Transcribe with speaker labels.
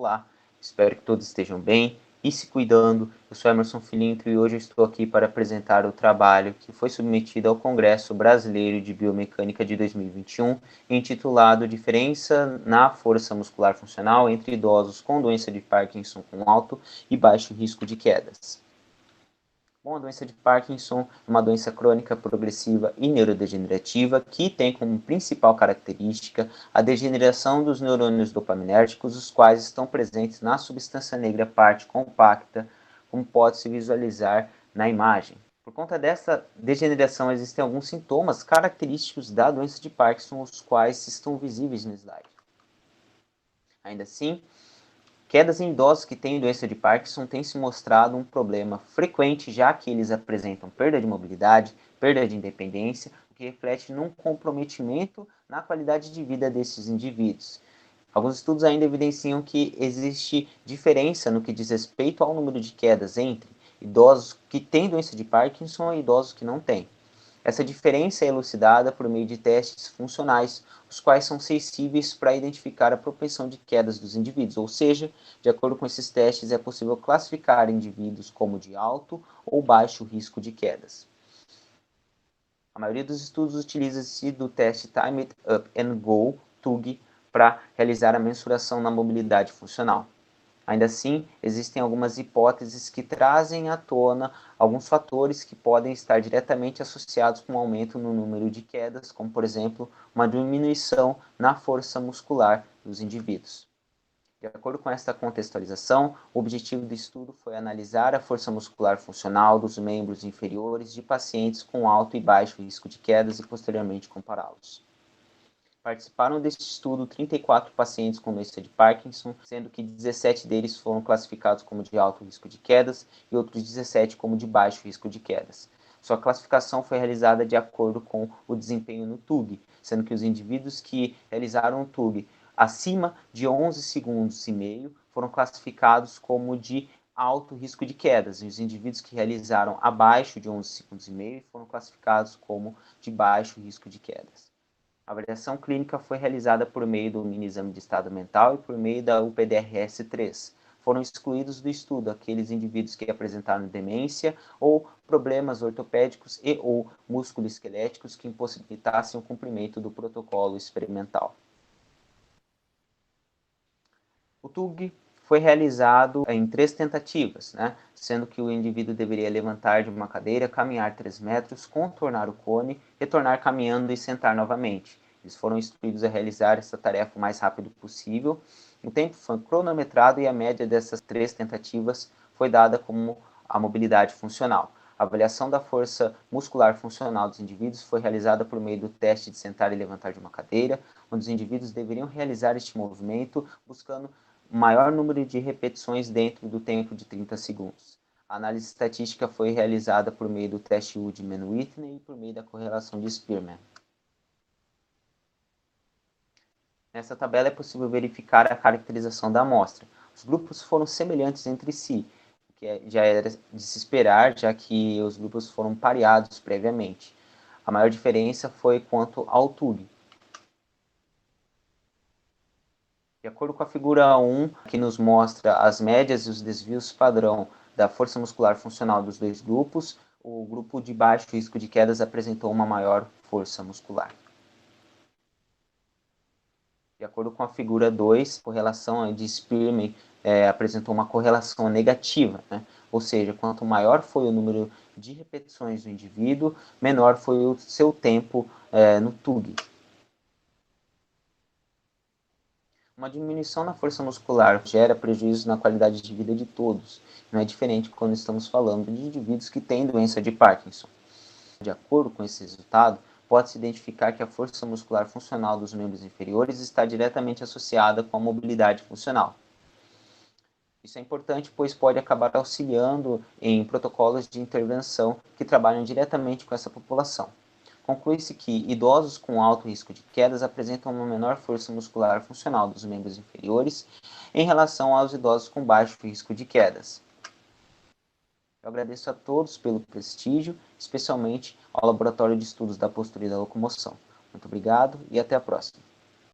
Speaker 1: Olá, espero que todos estejam bem e se cuidando. Eu sou Emerson Filinto e hoje eu estou aqui para apresentar o trabalho que foi submetido ao Congresso Brasileiro de Biomecânica de 2021, intitulado Diferença na Força Muscular Funcional entre idosos com doença de Parkinson com alto e baixo risco de quedas. Bom, a doença de Parkinson é uma doença crônica progressiva e neurodegenerativa que tem como principal característica a degeneração dos neurônios dopaminérgicos, os quais estão presentes na substância negra parte compacta, como pode-se visualizar na imagem. Por conta dessa degeneração, existem alguns sintomas característicos da doença de Parkinson, os quais estão visíveis no slide. Ainda assim, quedas em idosos que têm doença de Parkinson têm se mostrado um problema frequente, já que eles apresentam perda de mobilidade, perda de independência, o que reflete num comprometimento na qualidade de vida desses indivíduos. Alguns estudos ainda evidenciam que existe diferença no que diz respeito ao número de quedas entre idosos que têm doença de Parkinson e idosos que não têm. Essa diferença é elucidada por meio de testes funcionais, os quais são sensíveis para identificar a propensão de quedas dos indivíduos, ou seja, de acordo com esses testes é possível classificar indivíduos como de alto ou baixo risco de quedas. A maioria dos estudos utiliza-se do teste Time It Up and Go, TUG, para realizar a mensuração na mobilidade funcional. Ainda assim, existem algumas hipóteses que trazem à tona alguns fatores que podem estar diretamente associados com um aumento no número de quedas, como, por exemplo, uma diminuição na força muscular dos indivíduos. De acordo com esta contextualização, o objetivo do estudo foi analisar a força muscular funcional dos membros inferiores de pacientes com alto e baixo risco de quedas e posteriormente compará-los. Participaram deste estudo 34 pacientes com doença de Parkinson, sendo que 17 deles foram classificados como de alto risco de quedas e outros 17 como de baixo risco de quedas. Sua classificação foi realizada de acordo com o desempenho no TUG, sendo que os indivíduos que realizaram o TUG acima de 11 segundos e meio foram classificados como de alto risco de quedas, e os indivíduos que realizaram abaixo de 11 segundos e meio foram classificados como de baixo risco de quedas. A avaliação clínica foi realizada por meio do mini exame de estado mental e por meio da UPDRS-3. Foram excluídos do estudo aqueles indivíduos que apresentaram demência ou problemas ortopédicos e ou musculoesqueléticos que impossibilitassem o cumprimento do protocolo experimental. O TUG foi realizado em 3 tentativas, sendo que o indivíduo deveria levantar de uma cadeira, caminhar 3 metros, contornar o cone, retornar caminhando e sentar novamente. Eles foram instruídos a realizar essa tarefa o mais rápido possível. O tempo foi cronometrado e a média dessas 3 tentativas foi dada como a mobilidade funcional. A avaliação da força muscular funcional dos indivíduos foi realizada por meio do teste de sentar e levantar de uma cadeira, onde os indivíduos deveriam realizar este movimento buscando o maior número de repetições dentro do tempo de 30 segundos. A análise estatística foi realizada por meio do teste Woodman-Whitney e por meio da correlação de Spearman. Nessa tabela é possível verificar a caracterização da amostra. Os grupos foram semelhantes entre si, o que já era de se esperar, já que os grupos foram pareados previamente. A maior diferença foi quanto ao TUG. De acordo com a figura 1, que nos mostra as médias e os desvios padrão da força muscular funcional dos dois grupos, o grupo de baixo risco de quedas apresentou uma maior força muscular. De acordo com a figura 2, a correlação de Spearman apresentou uma correlação negativa, ou seja, quanto maior foi o número de repetições do indivíduo, menor foi o seu tempo no TUG. Uma diminuição na força muscular gera prejuízo na qualidade de vida de todos. Não é diferente quando estamos falando de indivíduos que têm doença de Parkinson. De acordo com esse resultado, pode-se identificar que a força muscular funcional dos membros inferiores está diretamente associada com a mobilidade funcional. Isso é importante, pois pode acabar auxiliando em protocolos de intervenção que trabalham diretamente com essa população. Conclui-se que idosos com alto risco de quedas apresentam uma menor força muscular funcional dos membros inferiores em relação aos idosos com baixo risco de quedas. Eu agradeço a todos pelo prestígio, especialmente ao Laboratório de Estudos da Postura e da Locomoção. Muito obrigado e até a próxima.